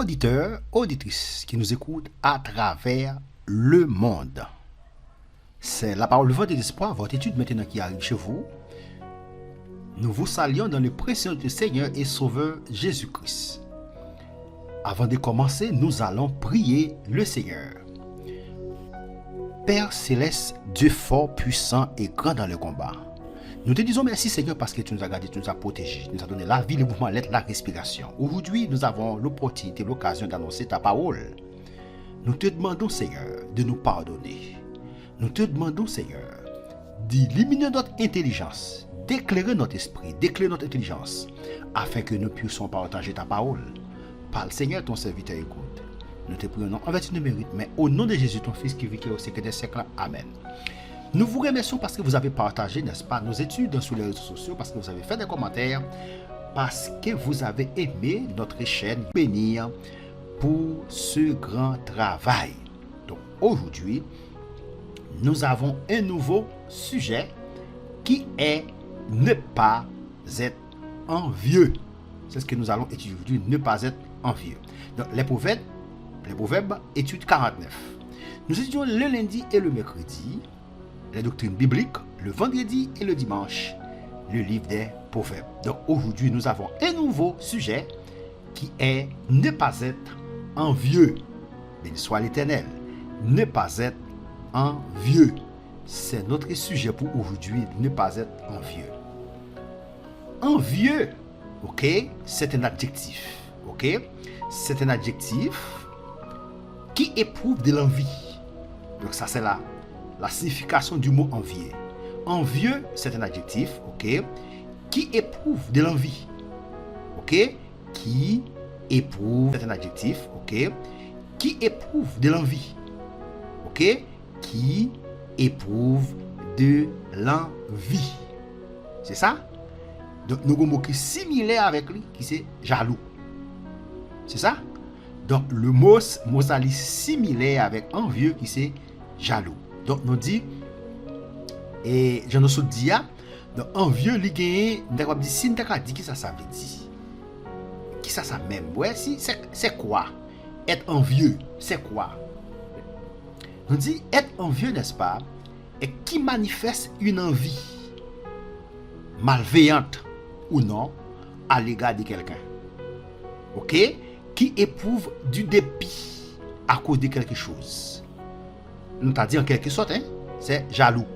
auditeurs, auditrices qui nous écoutent à travers le monde. C'est la parole de votre espoir, votre étude maintenant qui arrive chez vous. Nous vous saluons dans le précieux du Seigneur et Sauveur Jésus-Christ. Avant de commencer, nous allons prier le Seigneur. Père céleste, Dieu fort, puissant et grand dans le combat. Nous te disons merci Seigneur parce que tu nous as gardés, tu nous as protégés, tu nous as donné la vie, le mouvement, l'être, la respiration. Aujourd'hui, nous avons l'opportunité, l'occasion d'annoncer ta parole. Nous te demandons Seigneur de nous pardonner. Nous te demandons Seigneur d'illuminer notre intelligence, d'éclairer notre esprit, d'éclairer notre intelligence, afin que nous puissions partager ta parole. Parle Seigneur, ton serviteur écoute. Nous te prions en vertu de mérite, mais au nom de Jésus, ton Fils qui vit au siècle des siècles. Amen. Nous vous remercions parce que vous avez partagé, n'est-ce pas, nos études sur les réseaux sociaux, parce que vous avez fait des commentaires, parce que vous avez aimé notre chaîne Bénir pour ce grand travail. Donc aujourd'hui, nous avons un nouveau sujet qui est ne pas être envieux. C'est ce que nous allons étudier aujourd'hui, ne pas être envieux. Donc les proverbes, étude 49. Nous étudions le lundi et le mercredi les doctrines bibliques, le vendredi et le dimanche, le livre des proverbes. Donc aujourd'hui, nous avons un nouveau sujet qui est ne pas être envieux. Béni soit l'Éternel. Ne pas être envieux. C'est notre sujet pour aujourd'hui, ne pas être envieux. Envieux, ok, c'est un adjectif. Ok, c'est un adjectif qui éprouve de l'envie. Donc ça c'est là. La signification du mot envier. Envieux, c'est un adjectif, ok, qui éprouve de l'envie. Ok, qui éprouve, c'est un adjectif, ok, qui éprouve de l'envie. Ok, qui éprouve de l'envie. C'est ça? Donc, nous avons un mot qui est similaire avec lui, qui c'est jaloux. C'est ça? Donc, le mot similaire avec envieux, qui c'est jaloux. Donc nous dit et je nous dit donc envieux li gagné d'accord dit si n'ta dit qui ça veut dire qui ça même ouais si c'est quoi être envieux c'est quoi nous dit être envieux n'est-ce pas et qui manifeste une envie malveillante ou non à l'égard de quelqu'un, ok, qui éprouve du dépit à cause de quelque chose. Nous t'a dit en quelque sorte, hein, c'est jaloux.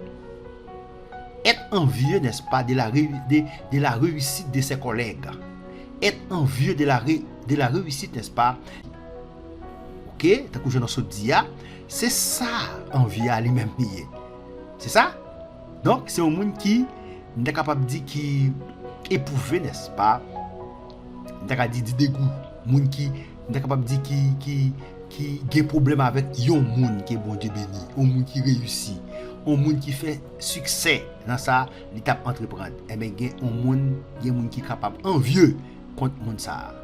Être envieux, n'est-ce pas, de la réussite de ses collègues. Être envieux de la réussite, n'est-ce pas? Ok, t'as couché dans ce dia, c'est ça, envieux à lui-même. C'est ça? Donc, c'est un monde qui n'est capable de dire qui éprouvé, n'est-ce pas? N'est capable de dire dégoût. Monde qui n'est capable de dire qui a problème avec un monde qui est bon Dieu béni, un monde qui réussit, un monde qui fait succès dans sa l'étape entreprendre. Et bien, il y a un monde qui est capable envieux contre monde ça.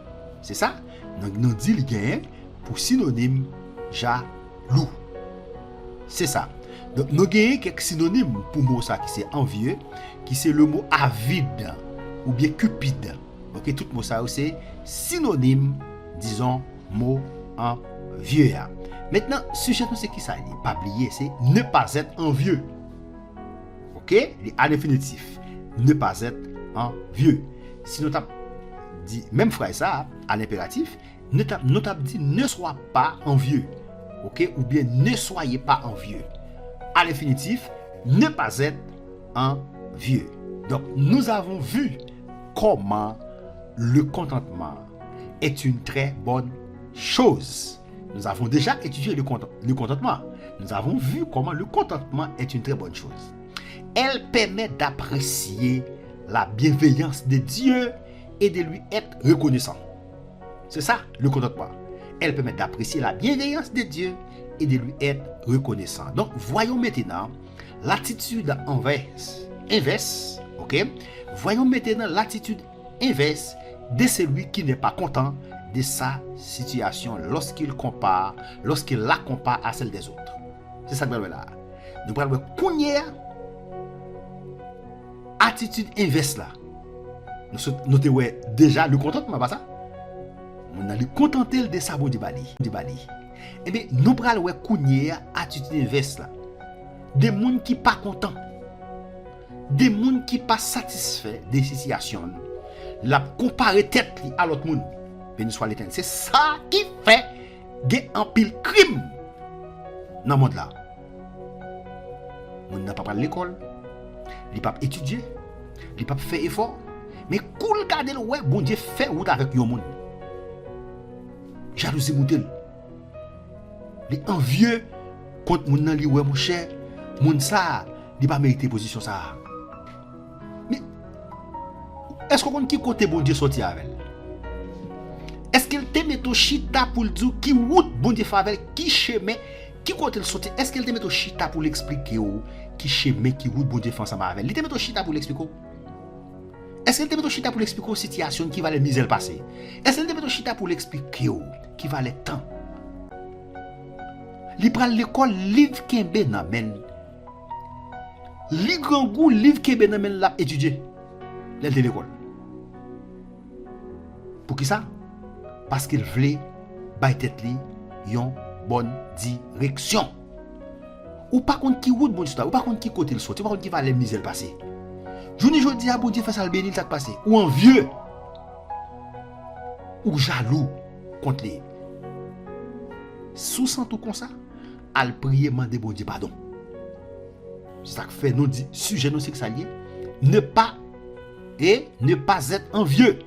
C'est ça? Donc nous dit le gain pour synonyme jaloux. C'est ça. Donc nous avons quelques synonymes pour mot ça qui c'est envieux, qui c'est le mot avide ou bien cupide. OK, tout mot ça c'est synonyme disons mot envieux. Maintenant, sujet c'est qui ça? Pas oublier, c'est ne pas être envieux. OK? À l'infinitif. Ne pas être envieux. Si nous t'avons dit même phrase ça à l'impératif, nous t'avons dit ne sois pas envieux. OK? Ou bien ne soyez pas envieux. À l'infinitif, ne pas être envieux. Donc, nous avons vu comment le contentement est une très bonne chose. Nous avons déjà étudié le contentement. Nous avons vu comment le contentement est une très bonne chose. Elle permet d'apprécier la bienveillance de Dieu et de lui être reconnaissant. C'est ça, le contentement. Elle permet d'apprécier la bienveillance de Dieu et de lui être reconnaissant. Donc, voyons maintenant l'attitude inverse, ok? Voyons maintenant l'attitude inverse de celui qui n'est pas content de sa situation lorsqu'il la compare à celle des autres. C'est ça que nous là. Nous parlons de première attitude inverse là. Nous notez déjà le contentement, pas ça? Moun nan li contentel de sa bon di bali. Eh bien, nous pral wè kounye attitude inverse là. Des moun qui pas content. Des moun qui pas satisfait des situations. La comparer tête li à l'autre moun. Béni soit l'Éternel. C'est ça qui fait gen un pile crime dans le monde là. Moun n'a pas parlé l'école. Il pas étudier. Il pas fait effort. Mais cool garder le ouais, bon Dieu fait route avec yon moun. Jalousie moutel. Les envieux contre moun nan li ouais mon cher, moun ça, il pas mériter position ça. Mais est-ce qu'on qui côté bon Dieu sorti avec? Est-ce qu'elle te met au chita pour le dire qui route bon Dieu fait avec qui chemin qui côté le sorti? Est-ce qu'elle te met au chita pour l'expliquer qui chemin qui route bon Dieu fait ensemble avec? Il te met au chita pour l'expliquer. Est-ce qu'elle te met au chita pour l'expliquer situation qui va les misère passer? Est-ce qu'elle te met au chita pour l'expliquer qui va les temps? Li pral l'école livre kembe nan men. Li grand goût livre kembe nan men la étudier. L'elle de l'école. Pour qui ça? Parce qu'il voulait bay tête li yon bonne direction. Ou pas contre qui route bon histoire, ou pas contre qui côté le sorti, ou pas contre qui va les misère passer. Jouni jodi a bon Dieu fait ça le béni ça passer. Ou envieux. Ou jaloux contre les. Sous sans tout comme ça, al prier demander bon Dieu pardon. C'est ça que fait nous dit sujet nous c'est que ça lié ne pas être envieux.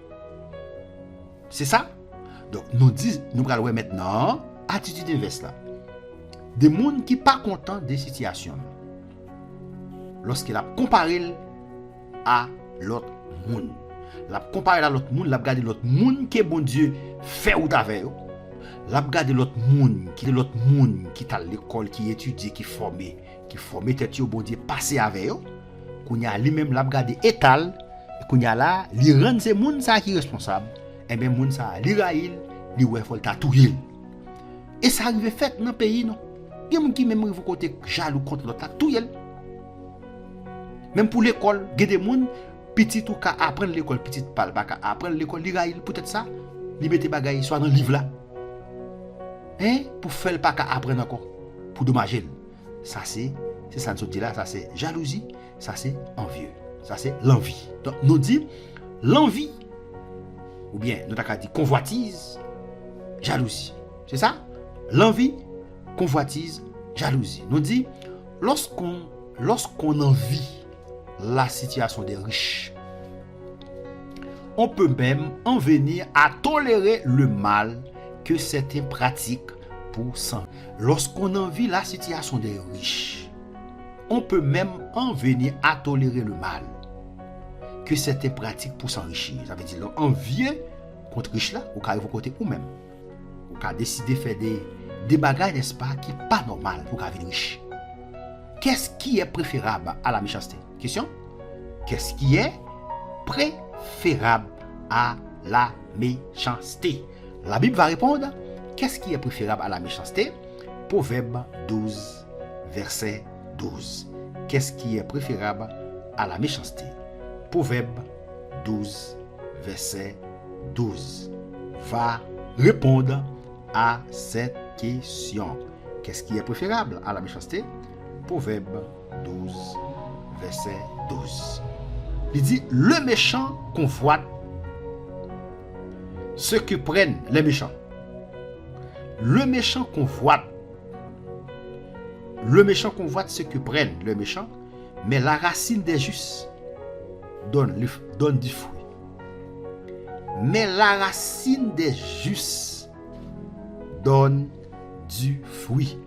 C'est ça? Donc nous allons maintenant attitude inverse là. Des gens qui pas contents des situations. Lorsqu'il a comparé à l'autre monde. La comparé à l'autre monde, la regarder l'autre monde que bon Dieu fait ou avec eux. La regarder l'autre monde qui t'a l'école, qui étudie, qui formé tête yo bon Dieu passer avec eux. Qu'on y a lui-même la regarder étal, qu'on y a là, li rend ces monde ça qui responsable. Et bien monde ça li raïl, li ouais faut ta touyer. Et ça arrive fait dans pays non. Il y a monde qui même rive côté jaloux contre l'autre touyer. Même pour l'école, il y a des gens petit ou ka apprendre l'école petit pas ka apprendre l'école li raïl peut-être ça, li mette bagay soit dans livre là. Pour faire pas qu'à apprendre encore pour dommager. Ça c'est ça nous dit là, ça c'est jalousie, ça c'est envieux, ça c'est l'envie. Donc nous dit l'envie ou bien nous t'a dit convoitise, jalousie. C'est ça? L'envie, convoitise, jalousie. Nous dit lorsqu'on envie la situation des riches, on peut même en venir à tolérer le mal que certains pratiquent pour s'en. Lorsqu'on envie la situation des riches, on peut même en venir à tolérer le mal que certains pratiquent pour s'enrichir. Ça veut dire envier contre riche là, ou carrément côté ou même. Ou qu'a décidé de faire des bagages, n'est-ce pas, qui n'est pas normal pour qu'à venir riche. Qu'est-ce qui est préférable à la méchanceté? Question? Qu'est-ce qui est préférable à la méchanceté? La Bible va répondre, qu'est-ce qui est préférable à la méchanceté? Proverbe 12, verset 12. Qu'est-ce qui est préférable à la méchanceté? Proverbe 12, verset 12. Va répondre à cette question. Qu'est-ce qui est préférable à la méchanceté? Proverbe 12, verset 12. Il dit, le méchant convoite ce que prennent les méchants. Le méchant convoite ce que prennent les méchants, mais la racine des justes donne du fruit. Mais la racine des justes donne du fruit.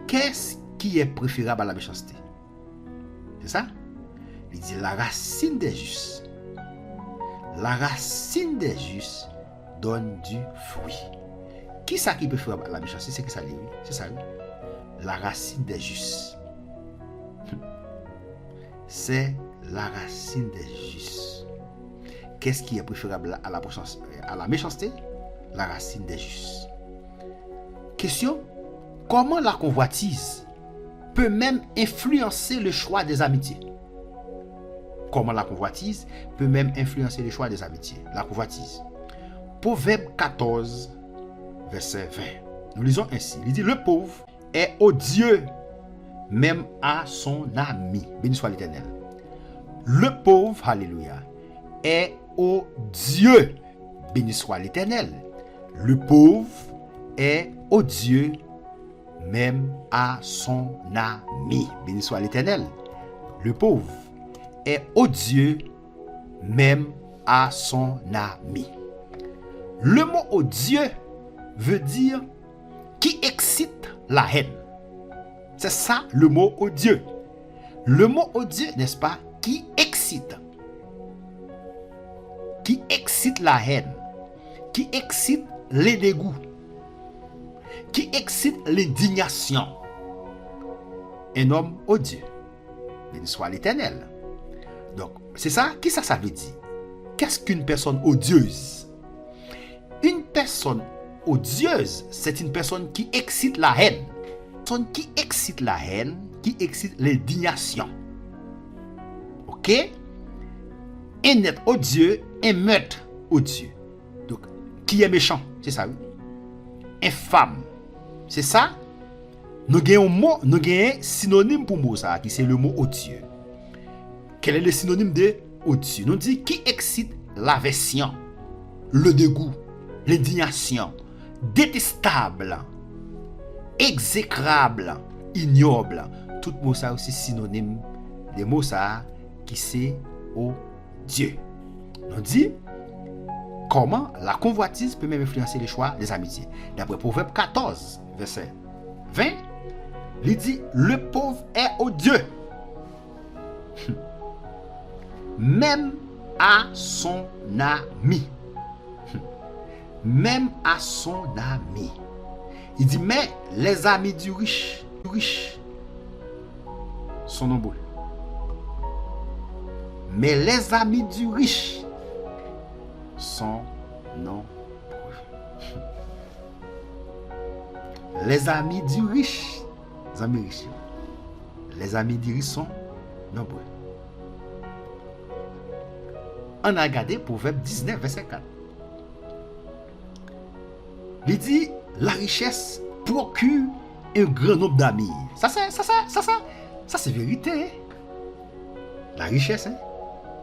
Qu'est-ce qui est préférable à la méchanceté? C'est ça? Il dit la racine des justes. La racine des justes donne du fruit. Qui ça qui peut faire la méchanceté? C'est que ça, c'est ça. La racine des justes. C'est la racine des justes. Qu'est-ce qui est préférable à la méchanceté? La racine des justes. Question: comment la convoitise peut même influencer le choix des amitiés? Comment la convoitise peut même influencer le choix des amitiés? La convoitise. Proverbe 14, verset 20. Nous lisons ainsi. Il dit, le pauvre est odieux même à son ami. Béni soit l'Éternel. Le pauvre, alléluia, est odieux. Béni soit l'Éternel. Le pauvre est odieux même à son ami. Béni soit l'Éternel. Le pauvre est odieux même à son ami. Le mot odieux veut dire qui excite la haine. C'est ça le mot odieux. Le mot odieux, n'est-ce pas, qui excite. Qui excite la haine. Qui excite les dégoûts. Qui excite l'indignation. Un homme odieux. Béni soit l'Éternel. Donc, c'est ça, qui ça veut dire? Qu'est-ce qu'une personne odieuse? Une personne odieuse, c'est une personne qui excite la haine. Une personne qui excite la haine, qui excite l'indignation. Ok? Un être odieux, un meurtre odieux. Donc, qui est méchant? C'est ça, oui. Infâme. C'est ça? Nous avons un mot, nous avons un synonyme pour mot ça, qui c'est le mot odieux. Quel est le synonyme de odieux? Nous dit qui excite l'aversion, le dégoût, l'indignation, détestable, exécrable, ignoble. Tout mot ça aussi synonyme des mots ça qui c'est odieux. Nous dit comment la convoitise peut même influencer les choix des amitiés. D'après Proverbe 14, verset 20, il dit le pauvre est odieux même à son ami. Même à son ami. Il dit mais les amis du riche sont nombreux. Mais les amis du riche sont nombreux. Les amis du riche, les amis du riche sont nombreux. On a regardé Proverbe 19, verset 4. Il dit, la richesse procure un grand nombre d'amis. Ça c'est vérité. Hein? La richesse, hein?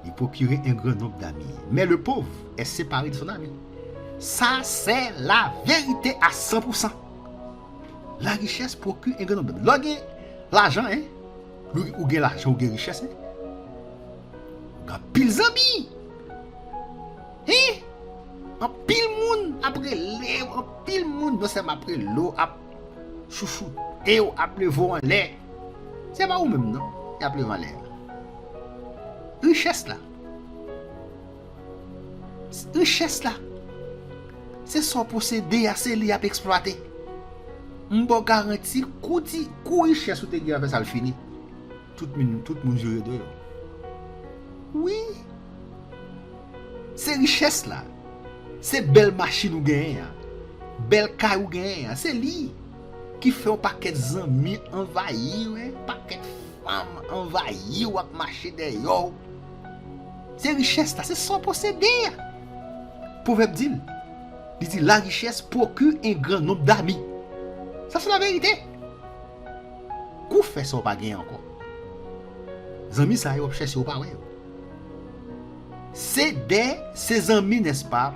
Il procure un grand nombre d'amis. Mais le pauvre est séparé de son ami. Ça, c'est la vérité à 100%. La richesse procure un grand nombre d'amis. L'argent, hein? Ou gagne l'argent, ou gagne richesse, hein? Ou gagne pile d'amis. Hein? En pile moun après lait, en pile moun non c'est après l'eau, chouchou, et après vent en lait. C'est pas ou même non? Et après vent en lait. Richesse là. Richesse là. C'est son possédé, c'est lui à exploiter. M'bo garanti coup richesse ou te dit avec ça le fini. Tout moun jure de. Oui. C'est richesse là. C'est belle machine ou gagne, belle caille ou gagne, c'est lui qui fait un paquet d'amis envahis, un paquet de femmes envahis ou à marcher derrière. C'est richesse là, c'est son possédé. Proverbe dit, il dit la richesse procure un grand nombre d'amis. Ça c'est la vérité. Qu'ou fait ça pas gagner encore? Les amis ça y ont cherché ou pas ouais. C'est ses amis, n'est-ce pas?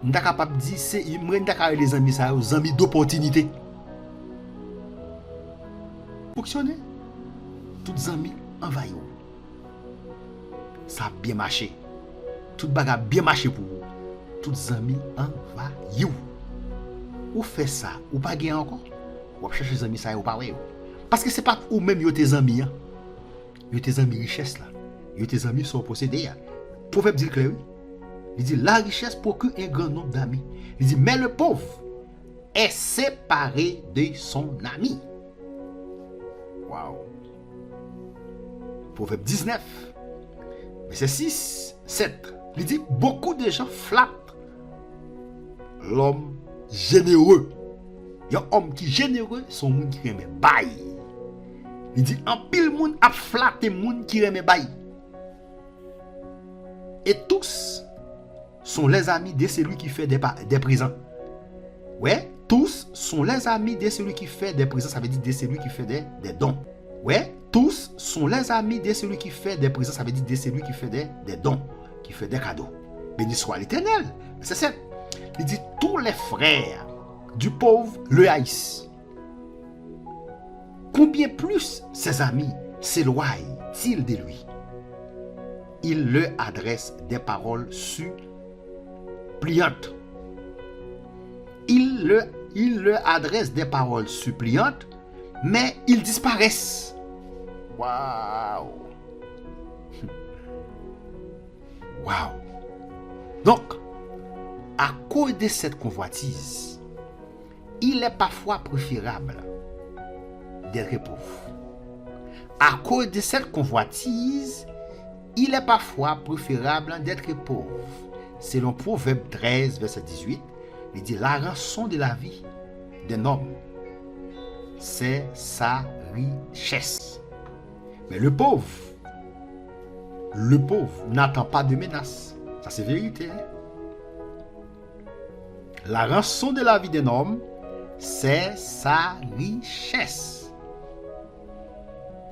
Nous sommes capables de dire que les amis sont des amis d'opportunité. Fonctionner. Tous les amis envahis. Ça a bien marché. Tout le a bien marché pour vous. Tous les amis envahis. Ou fait ça, ou pas gagner encore. Ou chercher les amis ça ou pas. Parce que ce n'est pas ou même tes amis. Tes amis richesse là. Tes amis sont possédés. Proverbe dit clair. Il dit la richesse procure un grand nombre d'amis. Il dit mais le pauvre est séparé de son ami. Waouh. Proverbe 19, verset 6, 7. Il dit beaucoup de gens flattent l'homme généreux. Il y a un homme qui est généreux, son monde qui aime bail. Il dit en pile monde a flatté monde qui aime bail. Et tous sont les amis de celui qui fait des présents. Ouais, tous sont les amis de celui qui fait des présents, ça veut dire de celui qui fait des dons. Ouais, tous sont les amis de celui qui fait des présents, ça veut dire de celui qui fait des dons, qui fait des cadeaux. Béni soit l'Éternel. C'est ça. Il dit tous les frères du pauvre le haïssent. Combien plus ses amis s'éloignent-ils de lui? Il leur adresse des paroles suppliantes. Il leur adresse des paroles suppliantes, mais ils disparaissent. Waouh! Waouh! Donc, à cause de cette convoitise, il est parfois préférable d'être pauvre. À cause de cette convoitise, il est parfois préférable d'être pauvre. Selon Proverbe 13, verset 18, il dit la rançon de la vie d'un homme, c'est sa richesse. Mais le pauvre n'attend pas de menace. Ça, c'est vérité. Hein? La rançon de la vie d'un homme, c'est sa richesse.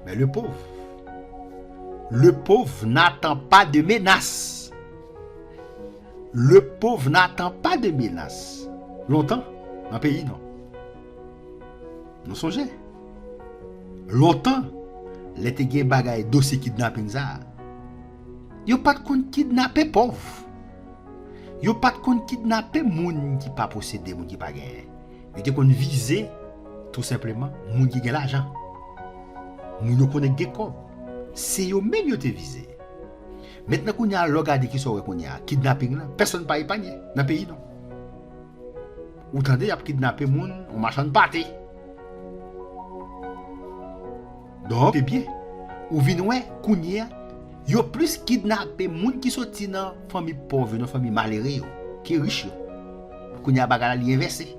Mais le pauvre n'attend pas de menace. Le pauvre n'attend pas de menace. Longtemps, dans le pays, non. Nous songeons. Longtemps, les te gen bagay dossier kidnapping ça. Yo pas de kon kidnapper pauvre. Yo pas de kon kidnapper moun qui pas posséder, moun qui pas gen. Yo te kon viser tout simplement moun qui gen l'argent. Moun yo connaît gen comme. C'est yo même yo te viser. Maintenant qu'on y a regardé qui sont qu'on y a kidnapping là, personne pas épargné dans pays non. Ou tande y a kidnapper moun, on marchand parti. Donc, c'est bien. Ou vinoué, kounya, yo plus kidnappé moun qui sorti dans famille pauvre, dans famille malheureux, qui riche. Kounya bagala li inversé.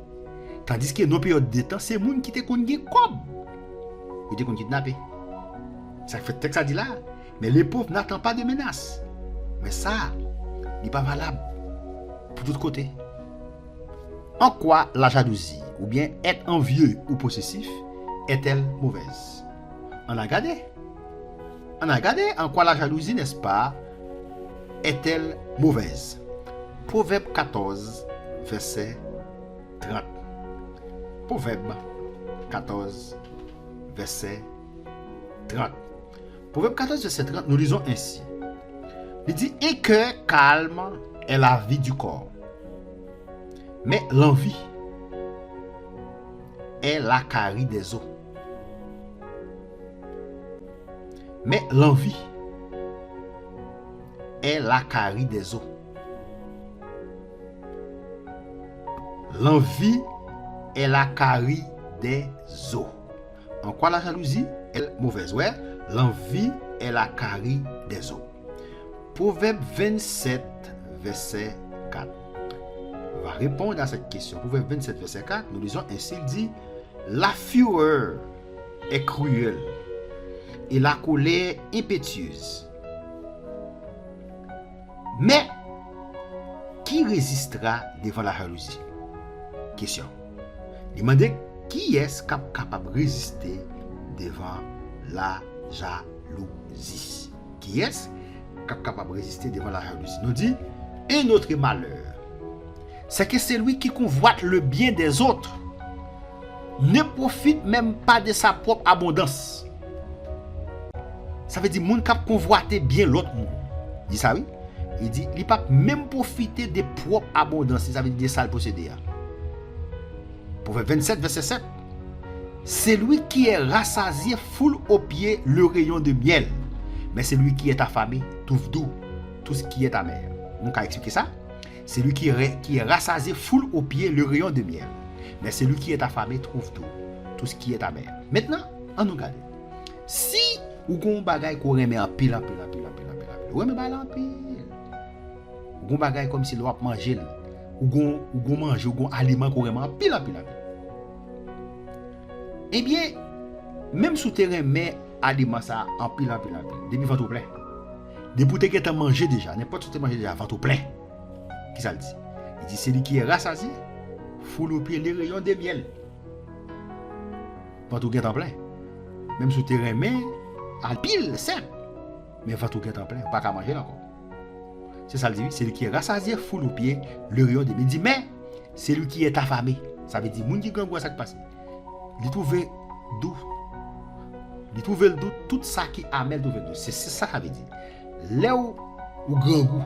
Tandis que nos périodes de temps, c'est moun qui te kon gen comme. Yo te kon kidnappé. Ça fait texte ça dit là. Mais les pauvres n'attendent pas de menaces. Mais ça, il n'est pas valable pour tous côtés. En quoi la jalousie, ou bien être envieux ou possessif, est-elle mauvaise? On a regardé en quoi la jalousie, n'est-ce pas, est-elle mauvaise? Proverbe 14, verset 30. Proverbe 14, verset 30. Proverbe 14, verset 30, nous lisons ainsi. Il dit, un cœur calme est la vie du corps, mais l'envie est la carie des os. Mais l'envie est la carie des os. L'envie est la carie des os. En quoi la jalousie est mauvaise? Ouais, l'envie est la carie des os. Proverbe 27, verset 4. On va répondre à cette question. Proverbe 27, verset 4, nous lisons ainsi, il dit, la fureur est cruelle et la colère impétueuse. Mais qui résistera devant la jalousie? Question. Demandez qui est capable de résister devant la jalousie? Qui est capable de résister devant la jalousie? Nous dit, un autre malheur, c'est que celui qui convoite le bien des autres ne profite même pas de sa propre abondance. Ça veut dire que les gens qui convoitent bien l'autre monde. Il dit ça, oui. Il dit, il ne peut pas même profiter de propre abondance. Ça veut dire ça le posséder. Proverbe 27, verset 7. Celui qui est rassasié foule aux pieds le rayon de miel. Mais celui qui est affamé trouve doux tout ce qui est amer. On peut expliquer ça? Celui qui est rassasié foule aux pieds le rayon de miel. Mais celui qui est affamé trouve doux tout ce qui est amer. Maintenant, on nous regarde. Si ou gon bagay qu'on remet en pile, ou remet en pile. Ou gon bagay comme si l'on manger, ou gon manger, ou gon aliment qu'on remet en pile. Eh bien, même sous terrain mais aliment ça en pile, depuis ventre plein. Depuis que tu as mangé déjà, n'importe où tu as mangé déjà, ventre plein. Qui ça le dit? Il dit celui qui est rassasié, foule au pied les rayons de miel. Pas tout est en plein. Même sous terrain, mais à pile, simple. Mais pas tout est en plein, pas qu'à manger encore. C'est ça le dit, celui qui est rassasié, foule au pied le rayon de miel. Il dit, mais celui qui est affamé, ça veut dire, moun qui gagne ça qui passe. Il trouve doux. Il trouve le doux, tout ça qui amène trouve doux. C'est ça ça veut dire. Là où grand goût.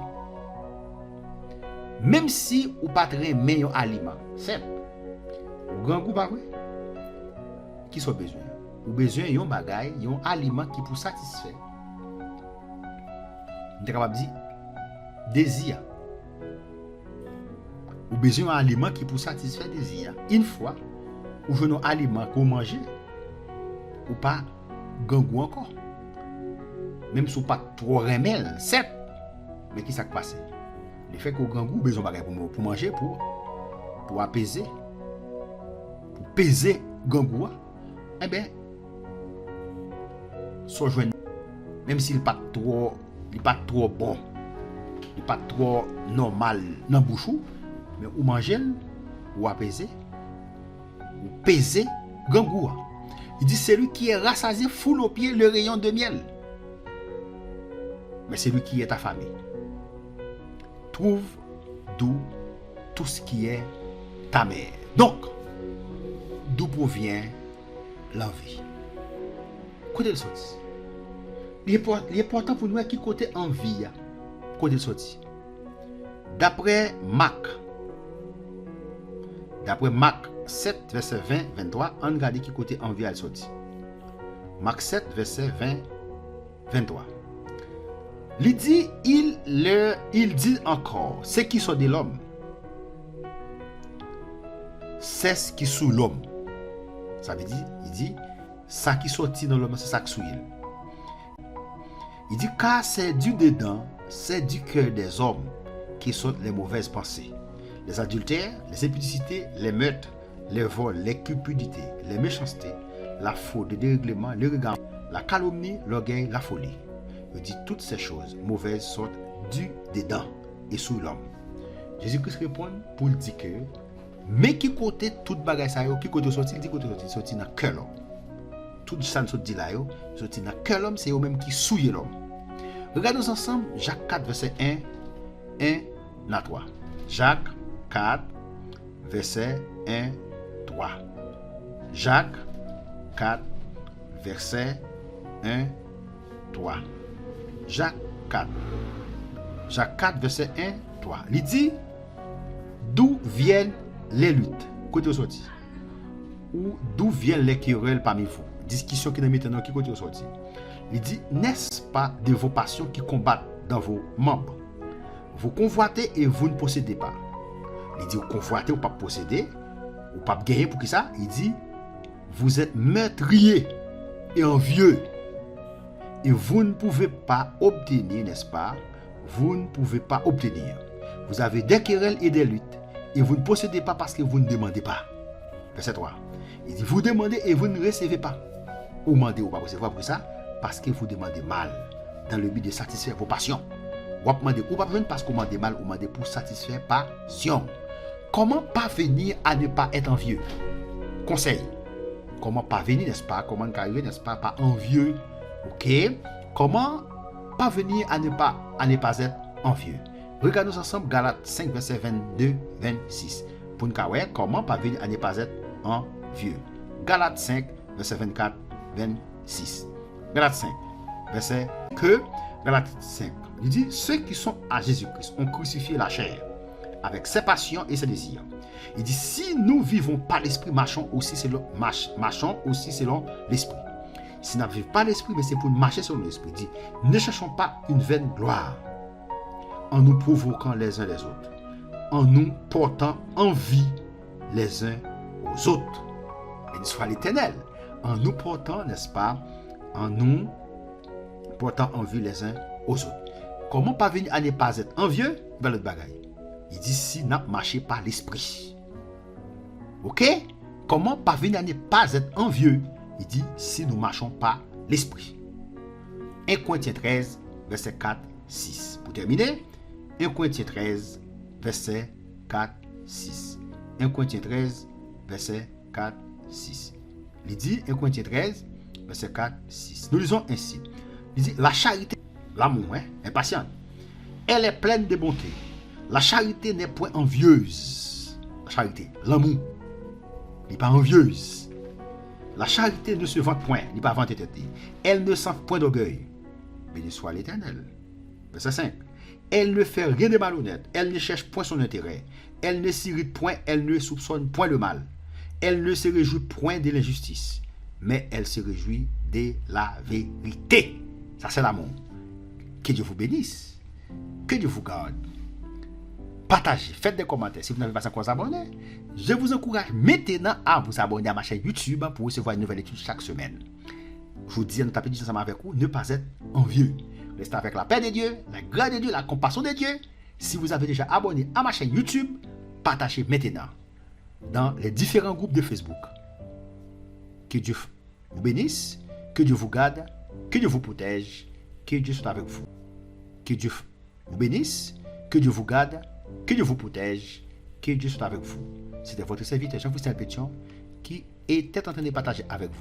Même si ou pas très meilleur aliment, c'est ou grand goût pas vrai. Qui sont besoin? Ou besoin yon bagay, yon aliment qui pour satisfaire. On est capable de dire désir. Ou besoin d'un aliment qui pour satisfaire désir. Une fois ou je un aliment qu'on manger ou pas grand goût encore. Même si ou pas trop remel, certes. Mais qui ça qui passe? Le fait qu'au grand goût besoin bagay pour manger pour apaiser pour peser grand goût. Eh bien, soit joindre, même s'il n'est pas trop bon, il n'est pas trop normal dans la bouche, mais ou manger, ou apaiser, ou peser, grand goût. Il dit celui qui est rassasié foule au pied le rayon de miel. Mais celui qui est affamé trouve doux tout ce qui est ta mère. Donc, d'où provient l'envie? Côté le sorti. Il est important pour nous qui côté envie. Côté le sorti. D'après Marc 7, verset 20-23, on regarde qui côté envie à sorti. Marc 7, verset 20-23. Il dit encore, ce qui sont de l'homme, c'est ce qui sous l'homme. Ça veut dire, il dit, ça qui sortit dans l'homme, c'est ça qui sous il. Il dit, car c'est du dedans, c'est du cœur des hommes qui sont les mauvaises pensées. Les adultères, les impudicités, les meurtres, les vols, les cupidités, les méchancetés, la faute, le dérèglement, le regard, la calomnie, l'orgueil, la folie. Il dit, toutes ces choses mauvaises sortent du dedans et sous l'homme. Jésus-Christ répond pour dire que, mais qui côté toute bagaille ça qui côté sorti, il dit côté sorti dans cœur l'homme. Tout ça nous dit là yo, sorti dans cœur l'homme, c'est eux même qui souillent l'homme. Regardons ensemble Jacques 4 verset 1 à 3. Jacques 4 verset 1 3. Jacques 4 verset 1 3. Jacques 4 verset 1 3. Il dit d'où viennent les luttes, côté sorti, ou d'où viennent les querelles parmi vous, discussion qui est maintenant qui côté sorti. Il dit, n'est-ce pas de vos passions qui combattent dans vos membres? Vous convoitez et vous ne possédez pas. Il dit, vous convoitez ou pas posséder, ou pas gagner pour qui ça? Il dit, vous êtes meurtriers et envieux, et vous ne pouvez pas obtenir, n'est-ce pas? Vous ne pouvez pas obtenir. Vous avez des querelles et des luttes, et vous ne possédez pas parce que vous ne demandez pas. Verset 3. Il dit, vous demandez et vous ne recevez pas. Ou demandez ou pas recevoir pour ça, parce que vous demandez mal, dans le but de satisfaire vos passions. Ou demandez ou pas parce que vous demandez mal, ou demandez pour satisfaire passion. Comment parvenir à ne pas être envieux? Conseil. Comment parvenir, n'est-ce pas? Comment arriver, n'est-ce pas, pas envieux? Ok? Comment parvenir à ne pas être envieux? Regardons ensemble Galates 5, verset 22-26. Pour nous voir comment parvenir à ne pas être envieux. Galates 5, verset 24-26. Galates 5, verset que Galates 5. Il dit, ceux qui sont à Jésus-Christ ont crucifié la chair avec ses passions et ses désirs. Il dit, si nous vivons par l'esprit, marchons aussi selon l'esprit. Si nous ne vivons pas l'esprit, mais c'est pour marcher selon l'esprit. Il dit, ne cherchons pas une vaine gloire en nous provoquant les uns les autres, en nous portant envie les uns aux autres. Et soit l'Éternel, en nous portant, n'est-ce pas, en nous portant envie les uns aux autres. Comment parvenir à ne pas être envieux? Dans l'autre bagaille. Il dit, si nous ne marchons pas l'esprit. Ok? Comment parvenir à ne pas être envieux? Il dit, si nous ne marchons pas l'esprit. 1 Corinthiens 13, verset 4, 6. Pour terminer, 1 Corinthiens 13, verset 4, 6. 1 Corinthiens 13, verset 4, 6. Il dit 1 Corinthiens 13, verset 4, 6. Nous lisons ainsi. Il dit, la charité, l'amour, est patiente. Elle est pleine de bonté. La charité n'est point envieuse. La charité, l'amour, n'est pas envieuse. La charité ne se vante point, n'est pas vanté tête. Elle ne sent point d'orgueil. Béni soit l'Éternel. Verset 5. Elle ne fait rien de malhonnête. Elle ne cherche point son intérêt. Elle ne s'irrite point. Elle ne soupçonne point le mal. Elle ne se réjouit point de l'injustice. Mais elle se réjouit de la vérité. Ça, c'est l'amour. Que Dieu vous bénisse. Que Dieu vous garde. Partagez, faites des commentaires. Si vous n'avez pas encore vous abonner, je vous encourage maintenant à vous abonner à ma chaîne YouTube pour recevoir une nouvelle étude chaque semaine. Je vous dis, nous tapez du ensemble avec vous, ne pas être envieux. Restez avec la paix de Dieu, la grâce de Dieu, la compassion de Dieu. Si vous avez déjà abonné à ma chaîne YouTube, partagez maintenant dans les différents groupes de Facebook. Que Dieu vous bénisse, que Dieu vous garde, que Dieu vous protège, que Dieu soit avec vous. Que Dieu vous bénisse, que Dieu vous garde, que Dieu vous protège, que Dieu soit avec vous. C'était votre serviteur Jean-Christophe Pétion qui était en train de partager avec vous